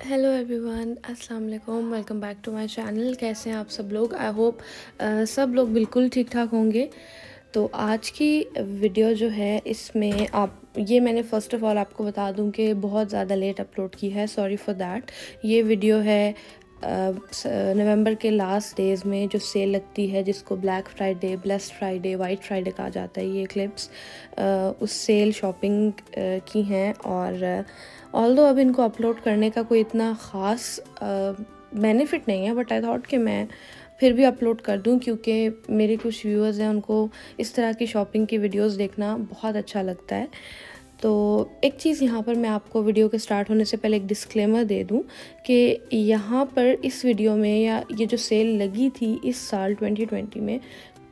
Hello everyone, अस्सलाम वालेकुम। Welcome back to my channel. कैसे हैं आप सब लोग? आई होप सब लोग बिल्कुल ठीक ठाक होंगे। तो आज की वीडियो जो है इसमें मैंने फ़र्स्ट ऑफ़ ऑल आपको बता दूं कि बहुत ज़्यादा लेट अपलोड की है, सॉरी फॉर दैट। ये वीडियो है नवंबर के लास्ट डेज़ में जो सेल लगती है, जिसको black Friday, blessed Friday, white Friday कहा जाता है। ये क्लिप्स उस सेल शॉपिंग की हैं और ऑल्दो अब इनको अपलोड करने का कोई इतना ख़ास बेनिफिट नहीं है, बट आई थॉट कि मैं फिर भी अपलोड कर दूं क्योंकि मेरे कुछ व्यूअर्स हैं, उनको इस तरह की शॉपिंग की वीडियोस देखना बहुत अच्छा लगता है। तो एक चीज़ यहाँ पर मैं आपको वीडियो के स्टार्ट होने से पहले एक डिस्क्लेमर दे दूँ कि यहाँ पर इस वीडियो में या ये जो सेल लगी थी इस साल 2020 में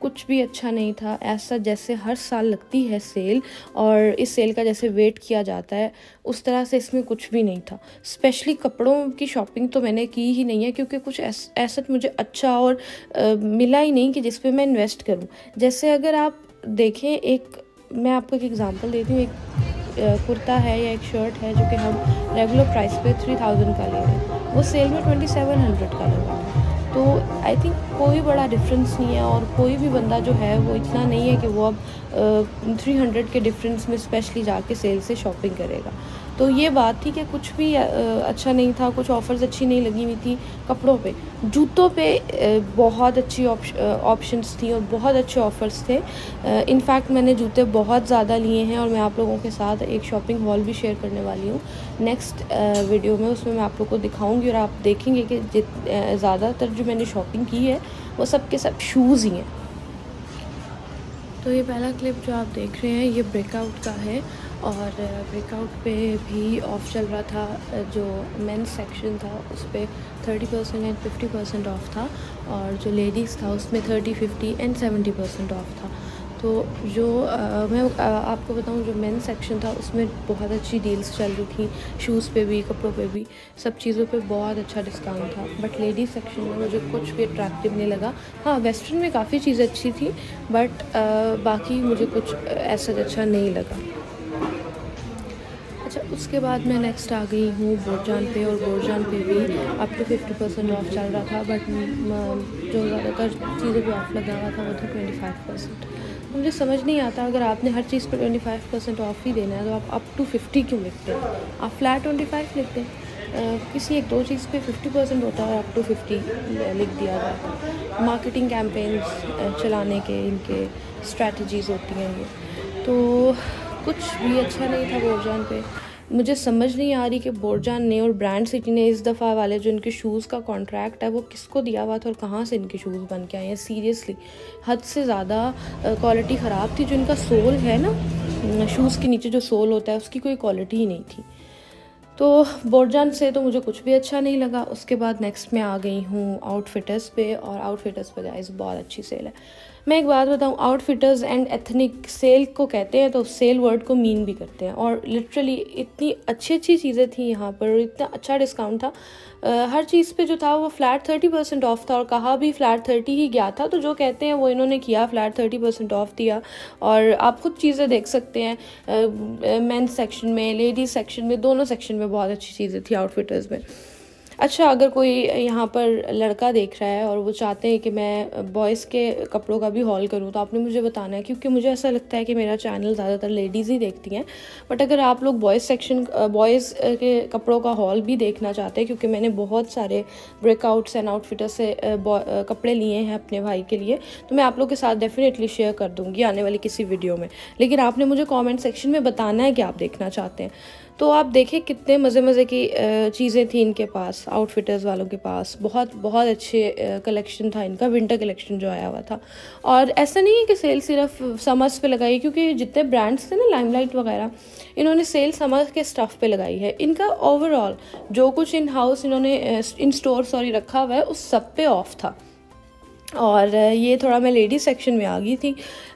कुछ भी अच्छा नहीं था। ऐसा जैसे हर साल लगती है सेल और इस सेल का जैसे वेट किया जाता है, उस तरह से इसमें कुछ भी नहीं था। स्पेशली कपड़ों की शॉपिंग तो मैंने की ही नहीं है क्योंकि कुछ ऐसा मुझे अच्छा और मिला ही नहीं कि जिस पे मैं इन्वेस्ट करूं। जैसे अगर आप देखें, मैं आपको एक एग्ज़ाम्पल देती हूँ। एक कुर्ता है या एक शर्ट है जो कि हम रेगुलर प्राइस पे 3000 का ले रहे हैं, वो सेल में 2700 का लगा था। तो आई थिंक कोई बड़ा डिफरेंस नहीं है और कोई भी बंदा जो है वो इतना नहीं है कि वो अब 300 के डिफरेंस में स्पेशली जाके सेल से शॉपिंग करेगा। तो ये बात थी कि कुछ भी अच्छा नहीं था, कुछ ऑफ़र्स अच्छी नहीं लगी हुई थी। कपड़ों पे, जूतों पे बहुत अच्छी ऑप्शंस थी और बहुत अच्छे ऑफ़र्स थे। इनफैक्ट मैंने जूते बहुत ज़्यादा लिए हैं और मैं आप लोगों के साथ एक शॉपिंग हॉल भी शेयर करने वाली हूँ नेक्स्ट वीडियो में। उसमें मैं आप लोगों को दिखाऊंगी और आप देखेंगे कि ज़्यादातर जो मैंने शॉपिंग की है वो सब के सब शूज़ ही हैं। तो ये पहला क्लिप जो आप देख रहे हैं ये ब्रेकआउट का है और ब्रेकआउट पे भी ऑफ़ चल रहा था। जो मेंस सेक्शन था उस पर 30% एंड 50% ऑफ था और जो लेडीज़ था उसमें 30, 50 एंड 70% ऑफ था। तो जो मैं आपको बताऊं, जो मेंस सेक्शन था उसमें बहुत अच्छी डील्स चल रही थी, शूज़ पे भी, कपड़ों पे भी, सब चीज़ों पे बहुत अच्छा डिस्काउंट था। बट लेडीज़ सेक्शन में मुझे कुछ भी अट्रैक्टिव नहीं लगा। हाँ, वेस्टर्न में काफ़ी चीज़ें अच्छी थी बट बाकी मुझे कुछ ऐसा अच्छा नहीं लगा। अच्छा, उसके बाद मैं नेक्स्ट आ गई हूँ बोरजान पे और बोरजान पे भी अप टू 50% ऑफ चल रहा था। बट जो ज़्यादातर चीज़ों पे ऑफ लगा हुआ था वो था 25%। मुझे समझ नहीं आता, अगर आपने हर चीज़ पर 25% ऑफ ही देना है तो आप अप टू 50 क्यों लिखते हैं? आप फ्लैट 25 लिखते हैं। किसी एक दो चीज़ पे 50% होता है और अप टू 50 लिख दिया जाता है। मार्केटिंग कैंपेन्स चलाने के इनके स्ट्रैटेजीज़ होती हैं ये। तो कुछ भी अच्छा नहीं था बोरजान पे। मुझे समझ नहीं आ रही कि बोरजान ने और ब्रांड सिटी ने इस दफ़ा वाले जो इनके शूज़ का कॉन्ट्रैक्ट है वो किसको दिया हुआ था और कहाँ से इनके शूज़ बन के आए हैं। सीरियसली हद से ज़्यादा क्वालिटी ख़राब थी। जो इनका सोल है ना, शूज़ के नीचे जो सोल होता है उसकी कोई क्वालिटी ही नहीं थी। तो बोरजान से तो मुझे कुछ भी अच्छा नहीं लगा। उसके बाद नेक्स्ट मैं आ गई हूँ आउटफिटर्स पे और आउटफिटर्स पे गाइस बहुत अच्छी सेल है। मैं एक बात बताऊँ, आउटफिटर्स एंड एथनिक सेल को कहते हैं तो सेल वर्ड को मीन भी करते हैं और लिटरली इतनी अच्छी अच्छी चीज़ें थी यहाँ पर और इतना अच्छा डिस्काउंट था। हर चीज़ पे जो था वो फ्लैट 30% ऑफ था और कहा भी फ्लैट 30 ही गया था। तो जो कहते हैं वो इन्होंने किया, फ्लैट 30% ऑफ दिया। और आप खुद चीज़ें देख सकते हैं, मेंस सेक्शन में, लेडीज़ सेक्शन में, दोनों सेक्शन में बहुत अच्छी चीज़ें थी आउटफिटर्स में। अच्छा, अगर कोई यहाँ पर लड़का देख रहा है और वो चाहते हैं कि मैं बॉयज़ के कपड़ों का भी हॉल करूँ तो आपने मुझे बताना है, क्योंकि मुझे ऐसा लगता है कि मेरा चैनल ज़्यादातर लेडीज़ ही देखती हैं। बट अगर आप लोग बॉयज़ के कपड़ों का हॉल भी देखना चाहते हैं, क्योंकि मैंने बहुत सारे ब्रेकआउट्स एंड आउटफिटर्स से कपड़े लिए हैं अपने भाई के लिए, तो मैं आप लोग के साथ डेफिनेटली शेयर कर दूँगी आने वाली किसी वीडियो में। लेकिन आपने मुझे कॉमेंट सेक्शन में बताना है कि आप देखना चाहते हैं। तो आप देखें कितने मज़े की चीज़ें थी इनके पास, आउटफिटर्स वालों के पास। बहुत बहुत अच्छे कलेक्शन था इनका, विंटर कलेक्शन जो आया हुआ था। और ऐसा नहीं है कि सेल सिर्फ समर्स पे लगाई, क्योंकि जितने ब्रांड्स थे ना, लाइमलाइट वगैरह, इन्होंने सेल समर के स्टफ़ पे लगाई है। इनका ओवरऑल जो कुछ इन हाउस इन्होंने इन स्टोर रखा हुआ है उस सब पे ऑफ था। और ये थोड़ा मैं लेडीज़ सेक्शन में आ गई थी।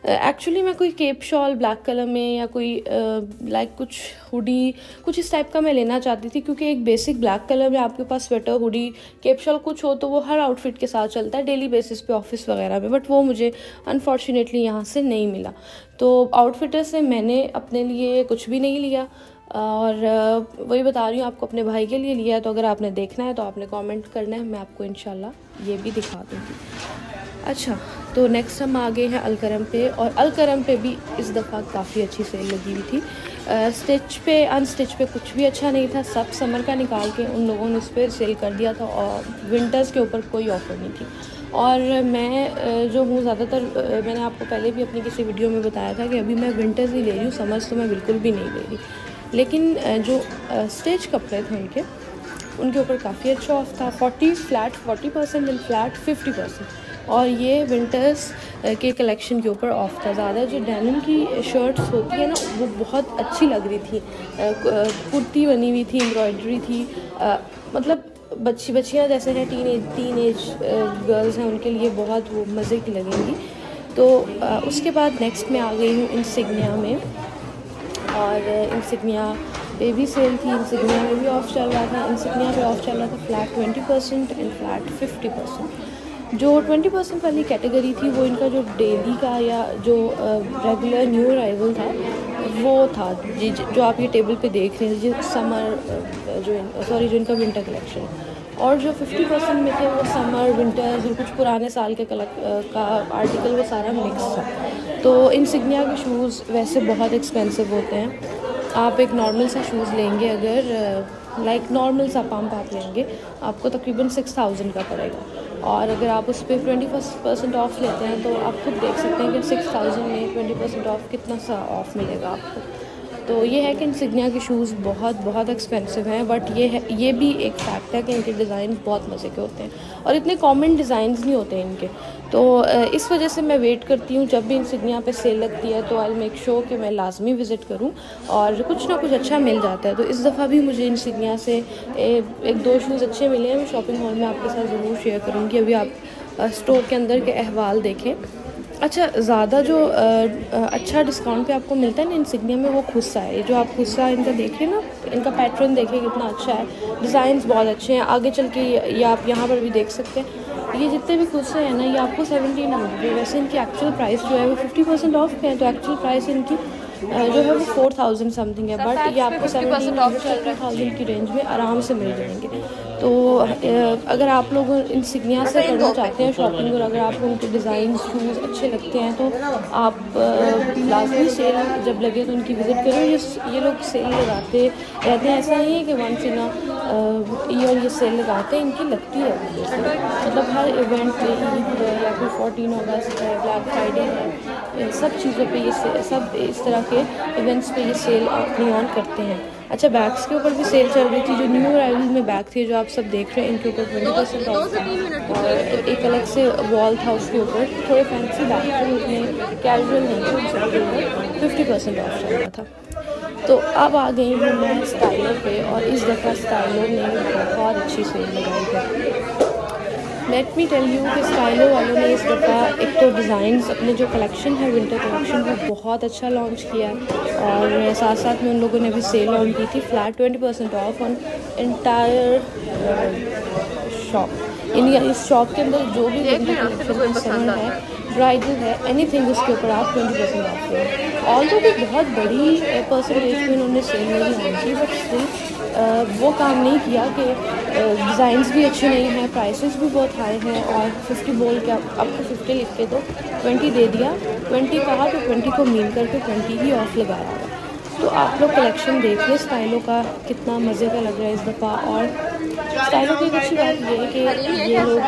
एक्चुअली मैं कोई केप शॉल ब्लैक कलर में या कोई लाइक कुछ हुडी, कुछ इस टाइप का मैं लेना चाहती थी, क्योंकि एक बेसिक ब्लैक कलर में आपके पास स्वेटर, हुडी, केप शॉल कुछ हो तो वो हर आउटफिट के साथ चलता है डेली बेसिस पे ऑफिस वगैरह में। बट वो मुझे अनफॉर्चुनेटली यहाँ से नहीं मिला। तो आउटफिटर से मैंने अपने लिए कुछ भी नहीं लिया। और वही बता रही हूँ आपको, अपने भाई के लिए लिया है, तो अगर आपने देखना है तो आपने कमेंट करना है, मैं आपको इंशाल्लाह ये भी दिखा दूँगी। अच्छा, तो नेक्स्ट हम आ गए हैं अलकरम पे, और अलकरम पे भी इस दफ़ा काफ़ी अच्छी सेल लगी हुई थी। स्टिच पे अनस्टिच पे कुछ भी अच्छा नहीं था, सब समर का निकाल के उन लोगों ने उस पर सेल कर दिया था, और विंटर्स के ऊपर कोई ऑफ़र नहीं थी। और मैं जो हूँ ज़्यादातर, मैंने आपको पहले भी अपनी किसी वीडियो में बताया था कि अभी मैं विंटर्स ही ले रही हूँ, समर्स तो मैं बिल्कुल भी नहीं ले रही। लेकिन जो स्टिच कपड़े थे उनके ऊपर काफ़ी अच्छा ऑफ था, 40% एंड फ्लैट 50%। और ये विंटर्स के कलेक्शन के ऊपर ऑफ था ज़्यादा। जो डेनिम की शर्ट्स होती है ना, वो बहुत अच्छी लग रही थी, कुर्ती बनी हुई थी, एम्ब्रॉयडरी थी, मतलब बच्चियाँ जैसे हैं, टीन एज गर्ल्स हैं, उनके लिए बहुत वो मज़े की लगेंगी। तो उसके बाद नेक्स्ट मैं आ गई हूँ इंसिग्निया में, और इंसिग्निया पे भी सेल थी, इंसिग्निया में भी ऑफ चल रहा था। इंसिग्निया पे ऑफ चल रहा था फ्लैट 20% एंड फ्लैट 50%। जो 20% वाली कैटेगरी थी वो इनका जो डेली का या जो रेगुलर न्यू अराइवल था वो था, जो आप ये टेबल पे देख रहे हैं, जो समर जो इनका विंटर कलेक्शन। और जो 50% में थे वो समर विंटर, जो कुछ पुराने साल के का आर्टिकल, वो सारा मिक्स था। तो इंसिग्निया के शूज़ वैसे बहुत एक्सपेंसिव होते हैं। आप एक नॉर्मल सा शूज़ लेंगे, अगर लाइक नॉर्मल सा पम्प आप लेंगे, आपको तकरीबन 6000 का पड़ेगा। और अगर आप उस पर 20% ऑफ़ लेते हैं तो आप खुद देख सकते हैं कि 6000 में 20% ऑफ़ कितना सा ऑफ़ मिलेगा आपको। तो ये है कि इंसिग्निया के शूज़ बहुत एक्सपेंसिव हैं, बट ये भी एक फैक्ट है कि इनके डिज़ाइन बहुत मज़े के होते हैं, और इतने कॉमन डिज़ाइंस नहीं होते इनके। तो इस वजह से मैं वेट करती हूँ, जब भी इंसिग्निया पे सेल लगती है तो आई मेक श्योर कि मैं लाजमी विज़िट करूँ, और कुछ ना कुछ अच्छा मिल जाता है। तो इस दफ़ा भी मुझे इंसिग्निया से एक दो शूज़ अच्छे मिले हैं, मैं शॉपिंग मॉल में आपके साथ ज़रूर शेयर करूँगी। अभी आप स्टोर के अंदर के अहवाल देखें। अच्छा, ज़्यादा जो अच्छा डिस्काउंट पे आपको मिलता है ना इंसिग्निया में, वो खुस्सा है। ये जो आप खुस्सा इनका देखिए ना, इनका पैटर्न देखिए कितना अच्छा है, डिज़ाइंस बहुत अच्छे हैं। आगे चल के ये आप यहाँ पर भी देख सकते हैं, ये जितने भी खुस्से हैं ना, ये आपको 1700, वैसे इनकी एक्चुअल प्राइस जो है वो 50% ऑफ पे है, तो एक्चुअल प्राइस इनकी जो है वो 4000 समथिंग है, बट ये आपको 17,000 की रेंज में आराम से मिल जाएंगे। तो अगर आप लोग इंसिग्निया से करना चाहते हैं शॉपिंग, और अगर आपको उनके डिज़ाइन शूज़ अच्छे लगते हैं तो आप लाजमी सेल जब लगे तो उनकी विज़िट करें। ये लोग सेल लगाते रहते हैं, ऐसा नहीं है कि वंस इन ईयर ये सेल लगाते हैं, इनकी लगती रहती है। मतलब हर इवेंट पे, ईद है या फिर 14 अगस्त है, ब्लैक फ्राइडे है, सब चीज़ों पे ये सब इस तरह के इवेंट्स पे ये सेल अपनी ऑन करते हैं। अच्छा, बैग्स के ऊपर भी सेल चल रही थी। जो न्यू अराइवल में बैग थे जो आप सब देख रहे हैं, इनके ऊपर 20% ऑफ था, और एक अलग से वॉल था उसके ऊपर, थोड़े फैंसी बैग थे, उसमें कैजुअल नहीं थे, उन सबके ऊपर 50% ऑफ चल रहा था। तो अब आ गई हूँ मैं स्टाइलो पे, और इस दफ़ा स्टाइलो ने बहुत अच्छी सेल लगाई है। लेट मी टेल यू कि स्टाइलो वालों ने इस दफ़ा एक तो डिज़ाइंस, अपने जो कलेक्शन है विंटर कलेक्शन, वो बहुत अच्छा लॉन्च किया है, और साथ साथ में उन लोगों ने भी सेल ऑन की थी, flat 20% of on entire shop. इस शॉप के अंदर जो भी विंटर कलेक्शन है, ब्राइडल है, एनीथिंग, उसके ऊपर आप 20% ऑफ दें। ऑल्दो भी बहुत बड़ी परसेंटेज में उन्होंने सेल नहीं ऑन की, बट स्टिल वो काम नहीं किया कि डिज़ाइंस भी अच्छे नहीं हैं, प्राइसेस भी बहुत हाई हैं, और 50 बोल के आपको 50 लिख के तो 20 दे दिया, 20 कहा तो 20 को मीन करके 20 ही ऑफ लगाया। तो आप लोग कलेक्शन देख लें स्टाइलो का, कितना मज़े का लग रहा है इस दफ़ा। और स्टाइलो की एक अच्छी बात ये है कि ये लोग,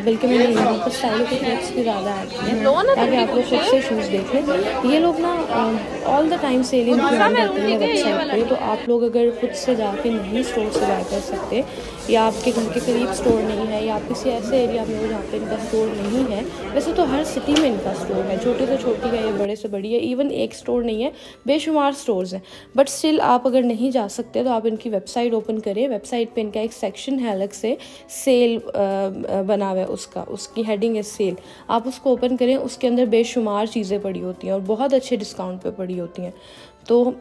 बल्कि मैंने यहाँ पर स्टाइलो के क्लिप्स भी ज़्यादा ऐड किए हैं ताकि आप लोग खुद से शूज़ देख लें। ये लोग ना ऑल द टाइम सेलिंग करते हैं वेबसाइट पे, तो आप लोग अगर खुद से जाके नहीं स्टोर से बाय कर सकते, या आपके घर के करीब स्टोर नहीं है, या आप किसी ऐसे एरिया में हो जहाँ पे इनका स्टोर नहीं है, वैसे तो हर सिटी में इनका स्टोर है, छोटे से छोटी है या बड़े से बड़ी है, इवन एक स्टोर नहीं है, बेशुमार स्टोर्स हैं, बट स्टिल आप अगर नहीं जा सकते तो आप इनकी वेबसाइट ओपन करें। वेबसाइट पे इनका एक सेक्शन है अलग से, सेल बना हुआ है, उसकी हेडिंग है सेल, आप उसको ओपन करें, उसके अंदर बेशुमार चीज़ें पड़ी होती हैं और बहुत अच्छे डिस्काउंट पे पड़ी होती हैं। तो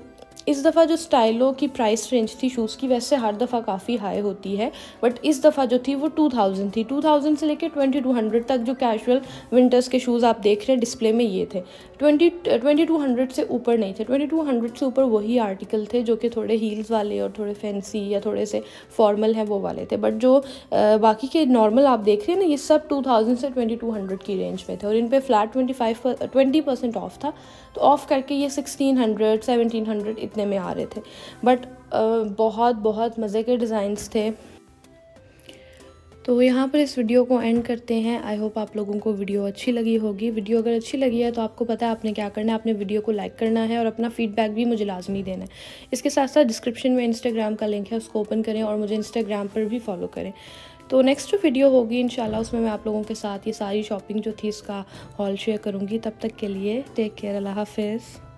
इस दफ़ा जो स्टाइलो की प्राइस रेंज थी शूज़ की, वैसे हर दफ़ा काफ़ी हाई होती है, बट इस दफ़ा जो थी वो 2000 थी। 2000 से लेकर 2200 तक जो कैजुअल विंटर्स के शूज़ आप देख रहे हैं डिस्प्ले में ये थे। 2200 से ऊपर नहीं थे। 2200 से ऊपर वही आर्टिकल थे जो कि थोड़े हील्स वाले और थोड़े फैंसी या थोड़े से फॉर्मल हैं वो वाले थे, बट जो बाकी के नॉर्मल आप देख रहे हैं ना, ये सब 2000 से 2200 की रेंज में थे और इन पे फ्लैट 20% ऑफ था। तो ऑफ़ करके ये 1600 1700 इतने में आ रहे थे, बट बहुत बहुत मज़े के डिज़ाइंस थे। तो यहाँ पर इस वीडियो को एंड करते हैं। आई होप आप लोगों को वीडियो अच्छी लगी होगी। वीडियो अगर अच्छी लगी है तो आपको पता है आपने क्या करना है, आपने वीडियो को लाइक करना है और अपना फीडबैक भी मुझे लाजमी देना है। इसके साथ साथ डिस्क्रिप्शन में इंस्टाग्राम का लिंक है, उसको ओपन करें और मुझे इंस्टाग्राम पर भी फॉलो करें। तो नेक्स्ट जो वीडियो होगी इंशाल्लाह उसमें मैं आप लोगों के साथ ये सारी शॉपिंग जो थी इसका हॉल शेयर करूँगी। तब तक के लिए टेक केयर, अल्लाह हाफिज़।